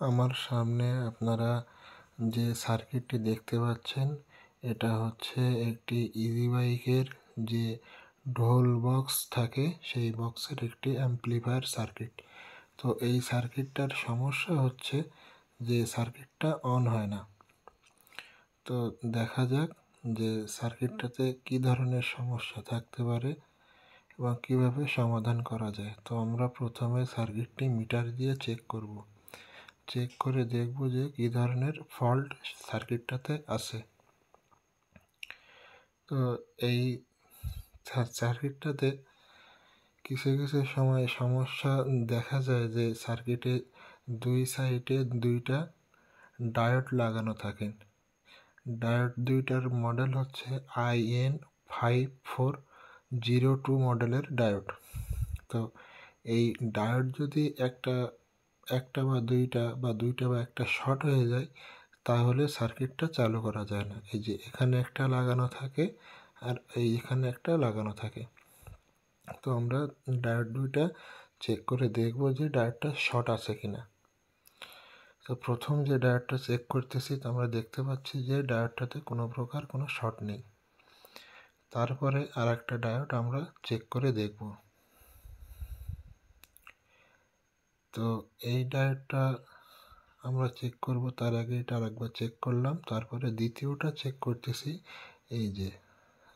আমার সামনে আপনারা যে সার্কিটটি দেখতে পাচ্ছেন, এটা হচ্ছে একটি ইজি বাইকের যে ঢোল বক্স থাকে সেই বক্সের একটি অ্যাম্প্লিফায়ার সার্কিট। তো এই সার্কিটটার সমস্যা হচ্ছে যে সার্কিটটা অন হয় না। তো দেখা যাক যে সার্কিটটাতে কী ধরনের সমস্যা থাকতে পারে এবং কীভাবে সমাধান করা যায়। তো আমরা প্রথমে সার্কিটটি মিটার দিয়ে চেক করব। চেক করে দেখব যে কী ধরনের ফল্ট সার্কিটটাতে আছে। তো এই সার্কিটটাতে কিছু কিছু সময় সমস্যা দেখা যায় যে সার্কিটে দুই সাইডে দুইটা ডায়োড লাগানো থাকে। ডায়োড দুইটার মডেল হচ্ছে IN5402 মডেলের ডায়োড। তো এই ডায়োড যদি একটা বা দুইটা বা একটা শর্ট হয়ে যায় তাহলে সার্কিটটা চালু করা যায় না। এই যে এখানে একটা লাগানো থাকে আর এখানে একটা লাগানো থাকে। তো আমরা ডায়োড দুইটা চেক করে দেখব যে ডায়োডটা শর্ট আছে কিনা। তো প্রথম যে ডায়োডটা চেক করতেছি তো আমরা দেখতে পাচ্ছি যে ডায়োডটাতে কোনো প্রকার কোনো শর্ট নেই। তারপরে আর একটা ডায়োড আমরা চেক করে দেখব। তো এই ডায়োডটা আমরা চেক করব, তার আগে এটা আরেকবার চেক করলাম, তারপরে দ্বিতীয়টা চেক করতেছি। এই যে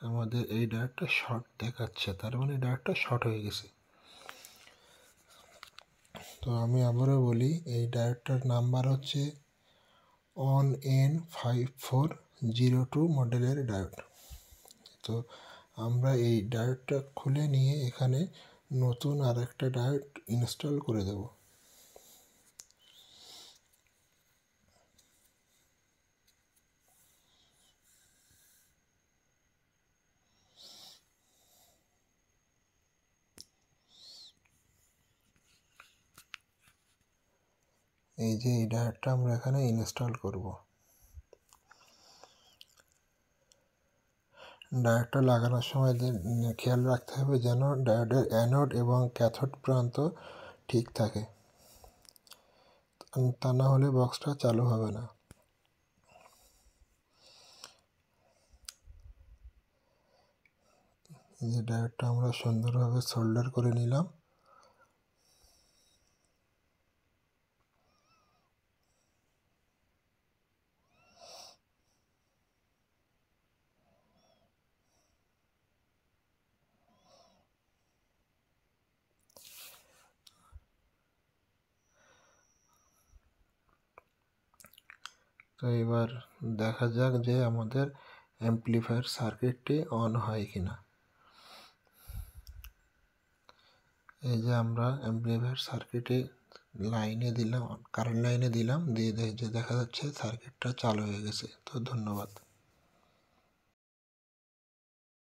আমাদের এই ডায়োডটা শর্ট দেখাচ্ছে, তার মানে ডায়োডটা শর্ট হয়ে গেছে। তো আমি আবারও বলি, এই ডায়োডটার নাম্বার হচ্ছে ON-N5402 মডেলের ডায়োড। তো আমরা এই ডায়োডটা খুলে নিয়ে এখানে নতুন আর একটা ডায়োড ইনস্টল করে দেব। এই যে এই ডায়োডটা আমরা এখানে ইনস্টল করব। ডায়োডটা লাগানোর সময় খেয়াল রাখতে হবে যেন ডায়োডের অ্যানোড এবং ক্যাথোড প্রান্ত ঠিক থাকে, তা না হলে বক্সটা চালু হবে না। এই যে ডায়োডটা আমরা সুন্দরভাবে সোল্ডার করে নিলাম। তো এবার দেখা যাক যে আমাদের অ্যাম্প্লিফায়ার সার্কিটটি অন হয় কিনা। এই যে আমরা অ্যাম্প্লিফায়ার সার্কিটে লাইনে দিলাম, কারেন্ট লাইনে দিলাম, দিয়ে যে দেখা যাচ্ছে সার্কিটটা চালু হয়ে গেছে। তো ধন্যবাদ।